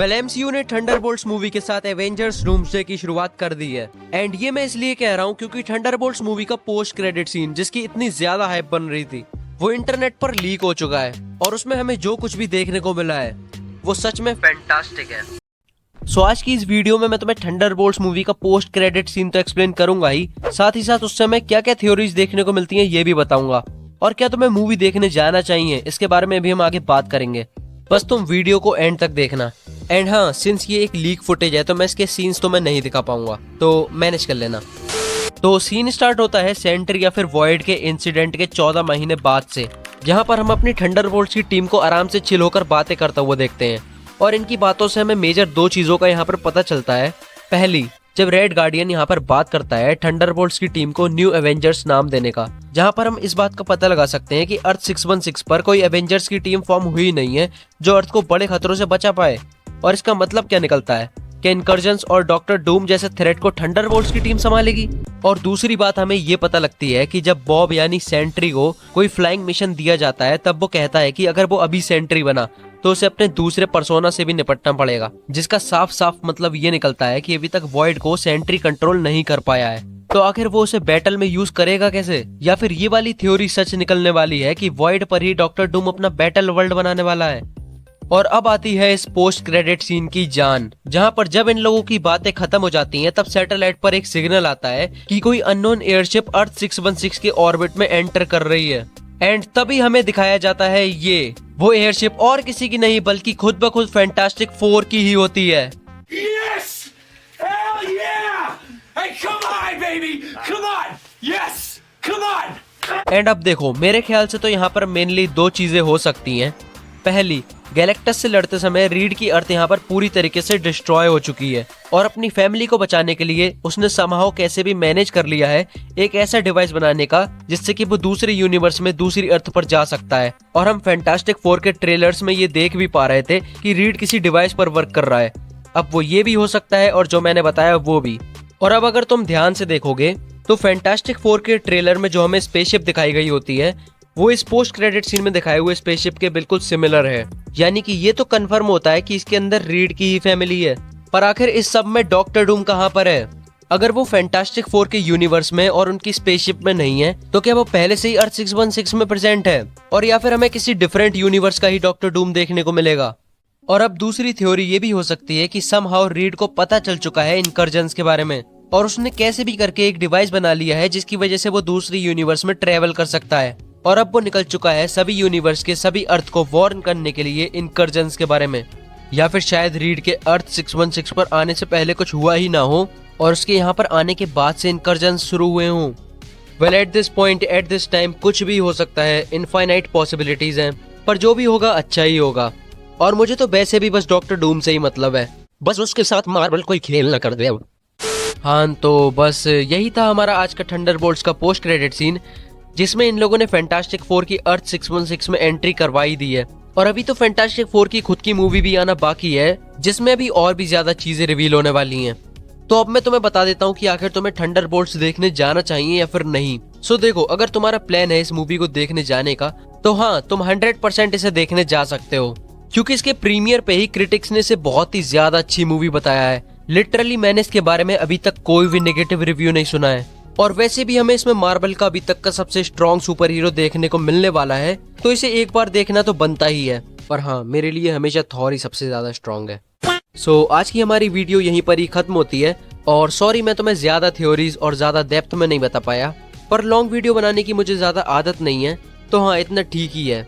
MCU ने Thunderbolts movie के साथ एवेंजर्स डूम्सडे की शुरुआत कर दी है। एंड ये मैं इसलिए कह रहा हूँ क्योंकि थंडरबोल्ट्स मूवी का पोस्ट क्रेडिट सीन जिसकी इतनी ज्यादा हाइप बन रही थी वो इंटरनेट पर लीक हो चुका है और उसमें हमें जो कुछ भी देखने को मिला है वो सच में फैंटास्टिक है। सो आज की इस वीडियो में मैं तुम्हें थंडरबोल्ट्स मूवी का पोस्ट क्रेडिट सीन तो एक्सप्लेन करूंगा ही साथ उससे हमें क्या क्या थ्योरीज देखने को मिलती हैं ये भी बताऊंगा और क्या तुम्हें मूवी देखने जाना चाहिए इसके बारे में भी हम आगे बात करेंगे। बस तुम वीडियो को एंड तक देखना। एंड हाँ, सिंस ये एक लीक फुटेज है तो मैं इसके सीन्स तो मैं नहीं दिखा पाऊंगा, तो मैनेज कर लेना। तो सीन स्टार्ट होता है सेंट्री या फिर वॉइड के इंसिडेंट के 14 महीने बाद से, जहां पर हम अपनी थंडरबोल्ट्स की टीम को आराम से चिल होकर बातें करता हुआ देखते हैं। और इनकी बातों से हमें मेजर दो चीजों का यहाँ पर पता चलता है। पहली, जब रेड गार्डियन यहाँ पर बात करता है थंडरबोल्ट्स की टीम को न्यू एवेंजर्स नाम देने का, जहाँ पर हम इस बात का पता लगा सकते हैं कि अर्थ 616 पर कोई एवेंजर्स की टीम फॉर्म हुई नहीं है जो अर्थ को बड़े खतरों से बचा पाए। और इसका मतलब क्या निकलता है कि इनकर्जन्स और डॉक्टर डूम जैसे थ्रेट को थंडरबोल्ट्स की टीम संभालेगी। और दूसरी बात हमें ये पता लगती है कि जब बॉब यानी सेंट्री को कोई फ्लाइंग मिशन दिया जाता है तब वो कहता है कि अगर वो अभी सेंट्री बना तो उसे अपने दूसरे पर्सोना से भी निपटना पड़ेगा, जिसका साफ साफ मतलब ये निकलता है कि अभी तक वॉइड को सेंट्री कंट्रोल नहीं कर पाया है। तो आखिर वो उसे बैटल में यूज करेगा कैसे? या फिर ये वाली थ्योरी सच निकलने वाली है कि वॉइड पर ही डॉक्टर डूम अपना बैटल वर्ल्ड बनाने वाला है। और अब आती है इस पोस्ट क्रेडिट सीन की जान, जहां पर जब इन लोगों की बातें खत्म हो जाती हैं तब सैटेलाइट पर एक सिग्नल आता है कि कोई अननोन एयरशिप अर्थ 616 के ऑर्बिट में एंटर कर रही है। एंड तभी हमें दिखाया जाता है ये वो एयरशिप और किसी की नहीं बल्कि खुद ब खुद फैंटास्टिक फोर की ही होती है। Yes! Hell yeah! Hey, come on, baby! Come on! Yes! Come on! And अब देखो, मेरे ख्याल से तो यहाँ पर मेनली दो चीजें हो सकती हैं। पहली, गैलेक्टस से लड़ते समय रीड की अर्थ यहाँ पर पूरी तरीके से डिस्ट्रॉय हो चुकी है और अपनी फैमिली को बचाने के लिए उसने समहाउ कैसे भी मैनेज कर लिया है एक ऐसा डिवाइस बनाने का जिससे कि वो दूसरे यूनिवर्स में दूसरी अर्थ पर जा सकता है। और हम फैंटास्टिक फोर के ट्रेलर्स में ये देख भी पा रहे थे कि रीड किसी डिवाइस पर वर्क कर रहा है। अब वो ये भी हो सकता है और जो मैंने बताया वो भी। और अब अगर तुम ध्यान से देखोगे तो फैंटास्टिक फोर के ट्रेलर में जो हमें स्पेसशिप दिखाई गई होती है वो इस पोस्ट क्रेडिट सीन में दिखाए हुए स्पेसशिप के बिल्कुल सिमिलर है। यानी कि ये तो कंफर्म होता है कि इसके अंदर रीड की ही फैमिली है। पर आखिर इस सब में डॉक्टर डूम कहाँ पर है? अगर वो फैंटास्टिक फोर के यूनिवर्स में और उनकी स्पेसशिप में नहीं है तो क्या वो पहले से ही अर्थ 616 में प्रेजेंट है? और या फिर हमें किसी डिफरेंट यूनिवर्स का ही डॉक्टर डूम देखने को मिलेगा? और अब दूसरी थ्योरी ये भी हो सकती है कि समहाउ रीड को पता चल चुका है इनकर्जन्स के बारे में और उसने कैसे भी करके एक डिवाइस बना लिया है जिसकी वजह से वो दूसरी यूनिवर्स में ट्रेवल कर सकता है। और अब वो निकल चुका है सभी यूनिवर्स के सभी अर्थ को वार्न करने के लिए इनकर्जन्स के बारे में। या फिर शायद रीड के अर्थ 616 पर आने से पहले कुछ हुआ ही ना हो और उसके यहाँ पर आने के बाद से इनकर्जन्स शुरू हुए हों। Well, at this point at this time कुछ भी हो सकता है, इनफाइनाइट पॉसिबिलिटीज हैं, पर जो भी होगा अच्छा ही होगा। और मुझे तो वैसे भी बस डॉक्टर डूम से ही मतलब है, बस उसके साथ मार्वल कोई खेल न कर दे। हाँ, तो बस यही था हमारा आज का थंडरबोल्ट्स का पोस्ट क्रेडिट सीन, जिसमें इन लोगों ने फैंटास्टिक फोर की अर्थ 616 में एंट्री करवाई दी है। और अभी तो फैंटास्टिक फोर की खुद की मूवी भी आना बाकी है जिसमें अभी और भी ज्यादा चीजें रिवील होने वाली हैं। तो अब मैं तुम्हें बता देता हूँ कि आखिर तुम्हें थंडरबोल्ट्स देखने जाना चाहिए या फिर नहीं। सो देखो, अगर तुम्हारा प्लान है इस मूवी को देखने जाने का तो हाँ, तुम 100% इसे देखने जा सकते हो क्योंकि इसके प्रीमियर पे ही क्रिटिक्स ने इसे बहुत ही ज्यादा अच्छी मूवी बताया है। लिटरली मैंने इसके बारे में अभी तक कोई भी नेगेटिव रिव्यू नहीं सुना है। और वैसे भी हमें इसमें मार्वल का अभी तक का सबसे स्ट्रॉन्ग सुपर हीरो देखने को मिलने वाला है तो इसे एक बार देखना तो बनता ही है। पर हाँ, मेरे लिए हमेशा थॉर ही सबसे ज्यादा स्ट्रॉन्ग है। सो आज की हमारी वीडियो यहीं पर ही खत्म होती है। और सॉरी, मैं तुम्हें ज्यादा थ्योरीज और ज्यादा डेप्थ में नहीं बता पाया, पर लॉन्ग वीडियो बनाने की मुझे ज्यादा आदत नहीं है तो हाँ, इतना ठीक ही है।